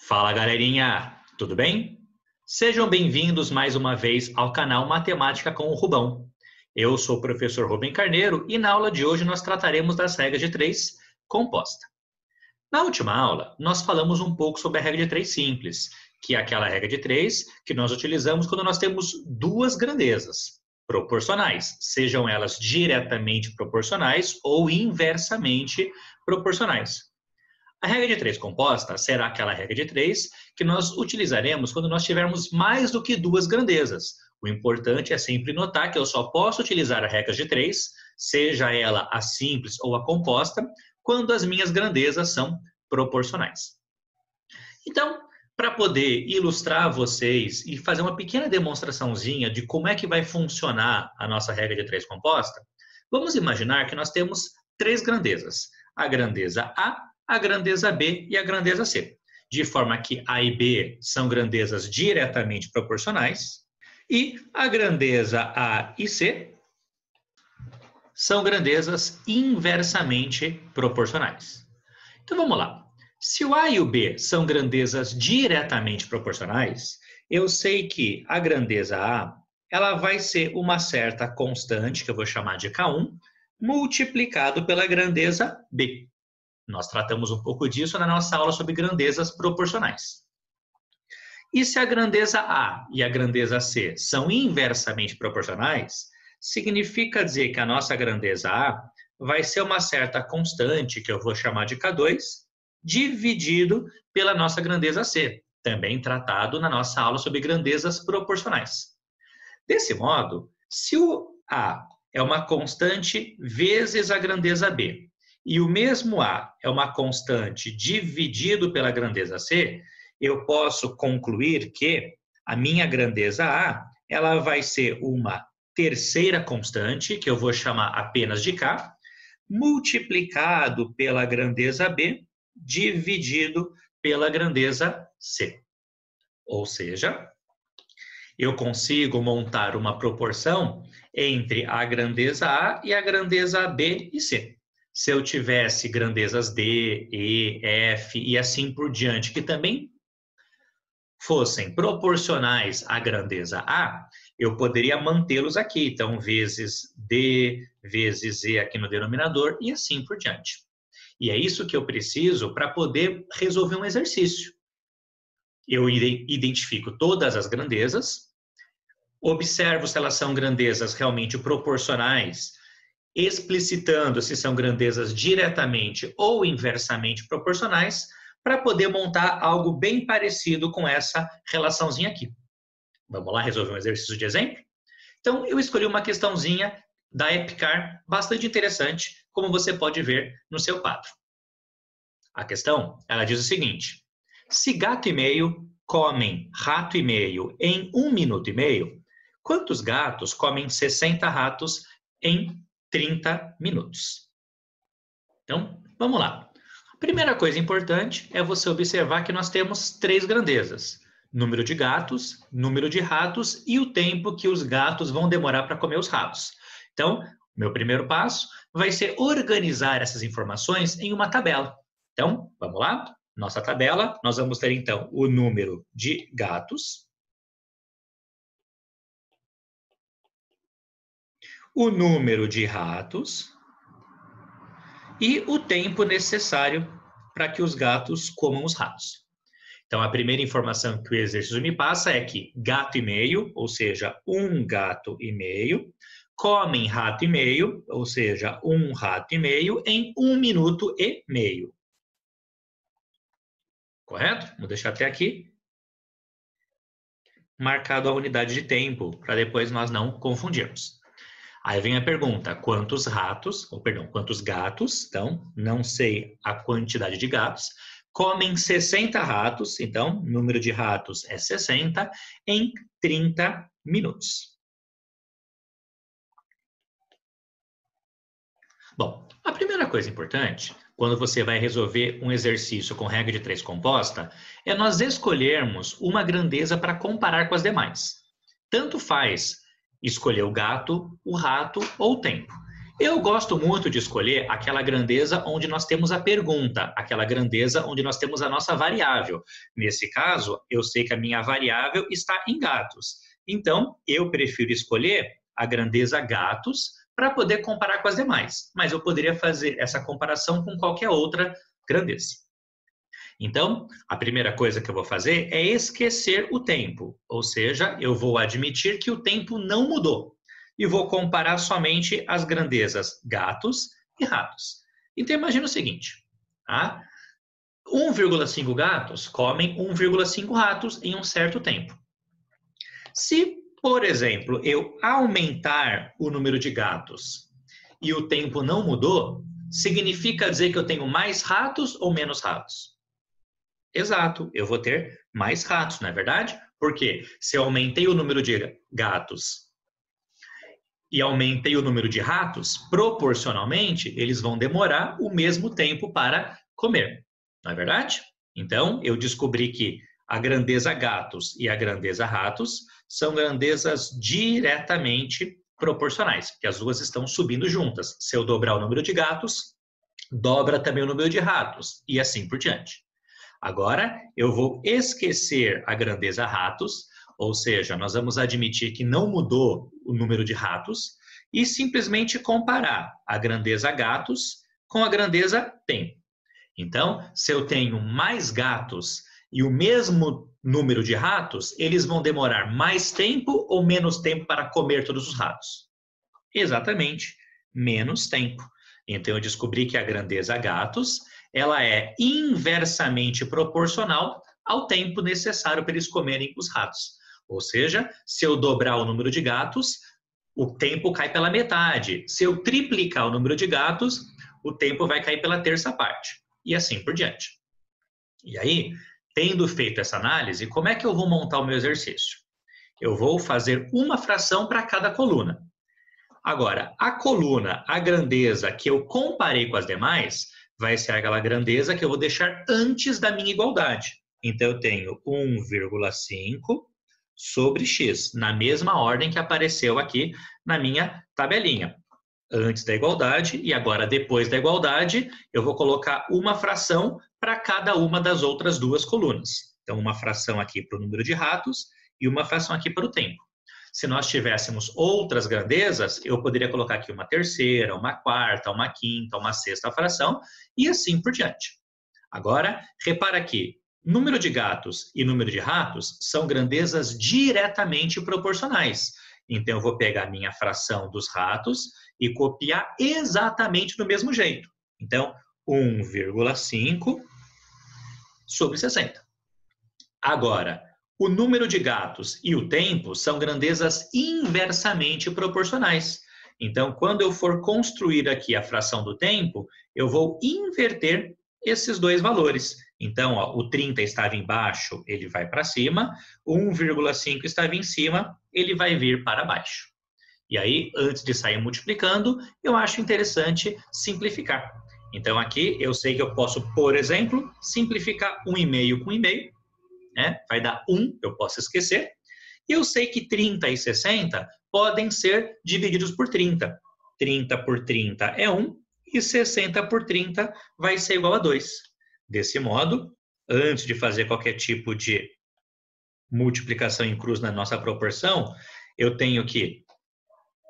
Fala galerinha, tudo bem? Sejam bem-vindos mais uma vez ao canal Matemática com o Rubão. Eu sou o professor Rubem Carneiro e na aula de hoje nós trataremos das regras de 3 composta. Na última aula, nós falamos um pouco sobre a regra de 3 simples, que é aquela regra de 3 que nós utilizamos quando nós temos duas grandezas proporcionais, sejam elas diretamente proporcionais ou inversamente proporcionais. A regra de 3 composta será aquela regra de 3 que nós utilizaremos quando nós tivermos mais do que duas grandezas. O importante é sempre notar que eu só posso utilizar a regra de 3, seja ela a simples ou a composta, quando as minhas grandezas são proporcionais. Então, para poder ilustrar a vocês e fazer uma pequena demonstraçãozinha de como é que vai funcionar a nossa regra de 3 composta, vamos imaginar que nós temos três grandezas. A grandeza A grandeza B e a grandeza C, de forma que A e B são grandezas diretamente proporcionais e a grandeza A e C são grandezas inversamente proporcionais. Então vamos lá. Se o A e o B são grandezas diretamente proporcionais, eu sei que a grandeza A ela vai ser uma certa constante, que eu vou chamar de K1, multiplicado pela grandeza B. Nós tratamos um pouco disso na nossa aula sobre grandezas proporcionais. E se a grandeza A e a grandeza C são inversamente proporcionais, significa dizer que a nossa grandeza A vai ser uma certa constante, que eu vou chamar de K2, dividido pela nossa grandeza C, também tratado na nossa aula sobre grandezas proporcionais. Desse modo, se o A é uma constante vezes a grandeza B, e o mesmo A é uma constante dividido pela grandeza C, eu posso concluir que a minha grandeza A ela vai ser uma terceira constante, que eu vou chamar apenas de K, multiplicado pela grandeza B, dividido pela grandeza C. Ou seja, eu consigo montar uma proporção entre a grandeza A e a grandeza B e C. Se eu tivesse grandezas D, E, F e assim por diante, que também fossem proporcionais à grandeza A, eu poderia mantê-los aqui. Então, vezes D, vezes E aqui no denominador e assim por diante. E é isso que eu preciso para poder resolver um exercício. Eu identifico todas as grandezas, observo se elas são grandezas realmente proporcionais, explicitando se são grandezas diretamente ou inversamente proporcionais, para poder montar algo bem parecido com essa relaçãozinha aqui. Vamos lá resolver um exercício de exemplo? Então, eu escolhi uma questãozinha da EPICAR, bastante interessante, como você pode ver no seu quadro. A questão, ela diz o seguinte: se gato e meio comem rato e meio em 1 minuto e meio, quantos gatos comem 60 ratos em 30 minutos? Então, vamos lá. A primeira coisa importante é você observar que nós temos três grandezas: número de gatos, número de ratos e o tempo que os gatos vão demorar para comer os ratos. Então, meu primeiro passo vai ser organizar essas informações em uma tabela. Então, vamos lá? Nossa tabela, nós vamos ter então o número de gatos, o número de ratos e o tempo necessário para que os gatos comam os ratos. Então, a primeira informação que o exercício me passa é que gato e meio, ou seja, 1 gato e meio, comem rato e meio, ou seja, 1 rato e meio, em 1 minuto e meio. Correto? Vou deixar até aqui marcado a unidade de tempo, para depois nós não confundirmos. Aí vem a pergunta: quantos gatos, então, não sei a quantidade de gatos, comem 60 ratos, então, o número de ratos é 60, em 30 minutos. Bom, a primeira coisa importante, quando você vai resolver um exercício com regra de 3 composta, é nós escolhermos uma grandeza para comparar com as demais. Tanto faz escolher o gato, o rato ou o tempo. Eu gosto muito de escolher aquela grandeza onde nós temos a pergunta, aquela grandeza onde nós temos a nossa variável. Nesse caso, eu sei que a minha variável está em gatos. Então, eu prefiro escolher a grandeza gatos para poder comparar com as demais. Mas eu poderia fazer essa comparação com qualquer outra grandeza. Então, a primeira coisa que eu vou fazer é esquecer o tempo. Ou seja, eu vou admitir que o tempo não mudou. E vou comparar somente as grandezas gatos e ratos. Então, imagina o seguinte, tá? 1,5 gatos comem 1,5 ratos em um certo tempo. Se, por exemplo, eu aumentar o número de gatos e o tempo não mudou, significa dizer que eu tenho mais ratos ou menos ratos? Exato, eu vou ter mais ratos, não é verdade? Porque se eu aumentei o número de gatos e aumentei o número de ratos, proporcionalmente, eles vão demorar o mesmo tempo para comer, não é verdade? Então, eu descobri que a grandeza gatos e a grandeza ratos são grandezas diretamente proporcionais, porque as duas estão subindo juntas. Se eu dobrar o número de gatos, dobra também o número de ratos, e assim por diante. Agora, eu vou esquecer a grandeza ratos, ou seja, nós vamos admitir que não mudou o número de ratos e simplesmente comparar a grandeza gatos com a grandeza tempo. Então, se eu tenho mais gatos e o mesmo número de ratos, eles vão demorar mais tempo ou menos tempo para comer todos os ratos? Exatamente, menos tempo. Então, eu descobri que a grandeza gatos, ela é inversamente proporcional ao tempo necessário para eles comerem os ratos. Ou seja, se eu dobrar o número de gatos, o tempo cai pela metade. Se eu triplicar o número de gatos, o tempo vai cair pela terça parte. E assim por diante. E aí, tendo feito essa análise, como é que eu vou montar o meu exercício? Eu vou fazer uma fração para cada coluna. Agora, a coluna, a grandeza que eu comparei com as demais, vai ser aquela grandeza que eu vou deixar antes da minha igualdade. Então, eu tenho 1,5 sobre x, na mesma ordem que apareceu aqui na minha tabelinha. Antes da igualdade e agora depois da igualdade, eu vou colocar uma fração para cada uma das outras duas colunas. Então, uma fração aqui para o número de ratos e uma fração aqui para o tempo. Se nós tivéssemos outras grandezas, eu poderia colocar aqui uma terceira, uma quarta, uma quinta, uma sexta fração e assim por diante. Agora, repara aqui, número de gatos e número de ratos são grandezas diretamente proporcionais. Então, eu vou pegar a minha fração dos ratos e copiar exatamente do mesmo jeito. Então, 1,5 sobre 60. Agora, o número de gatos e o tempo são grandezas inversamente proporcionais. Então, quando eu for construir aqui a fração do tempo, eu vou inverter esses dois valores. Então, ó, o 30 estava embaixo, ele vai para cima, o 1,5 estava em cima, ele vai vir para baixo. E aí, antes de sair multiplicando, eu acho interessante simplificar. Então, aqui eu sei que eu posso, por exemplo, simplificar 1,5 com 1,5, né? Vai dar 1, eu posso esquecer. E eu sei que 30 e 60 podem ser divididos por 30. 30 por 30 é 1 e 60 por 30 vai ser igual a 2. Desse modo, antes de fazer qualquer tipo de multiplicação em cruz na nossa proporção, eu tenho que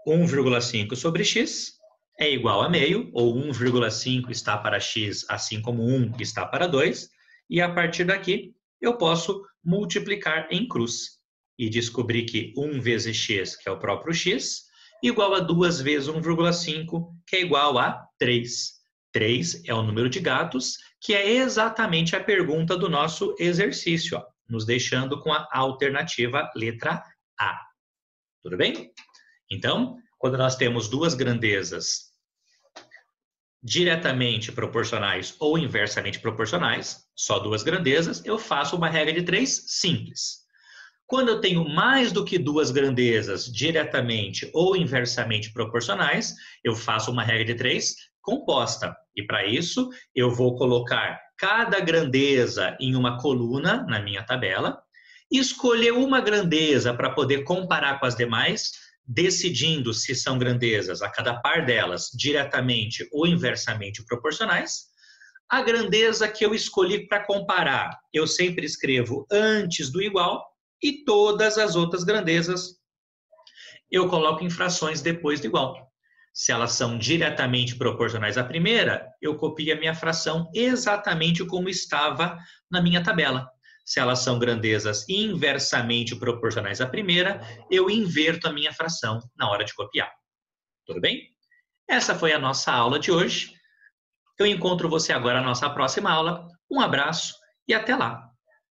1,5 sobre x é igual a meio, ou 1,5 está para x, assim como 1 está para 2, e a partir daqui eu posso multiplicar em cruz e descobrir que 1 vezes x, que é o próprio x, igual a 2 vezes 1,5, que é igual a 3. 3 é o número de gatos, que é exatamente a pergunta do nosso exercício, ó, nos deixando com a alternativa letra A. Tudo bem? Então, quando nós temos duas grandezas diretamente proporcionais ou inversamente proporcionais, só duas grandezas, eu faço uma regra de 3 simples. Quando eu tenho mais do que duas grandezas diretamente ou inversamente proporcionais, eu faço uma regra de 3 composta. E para isso, eu vou colocar cada grandeza em uma coluna na minha tabela, escolher uma grandeza para poder comparar com as demais, decidindo se são grandezas a cada par delas diretamente ou inversamente proporcionais. A grandeza que eu escolhi para comparar, eu sempre escrevo antes do igual, e todas as outras grandezas eu coloco em frações depois do igual. Se elas são diretamente proporcionais à primeira, eu copio a minha fração exatamente como estava na minha tabela. Se elas são grandezas inversamente proporcionais à primeira, eu inverto a minha fração na hora de copiar. Tudo bem? Essa foi a nossa aula de hoje. Eu encontro você agora na nossa próxima aula. Um abraço e até lá!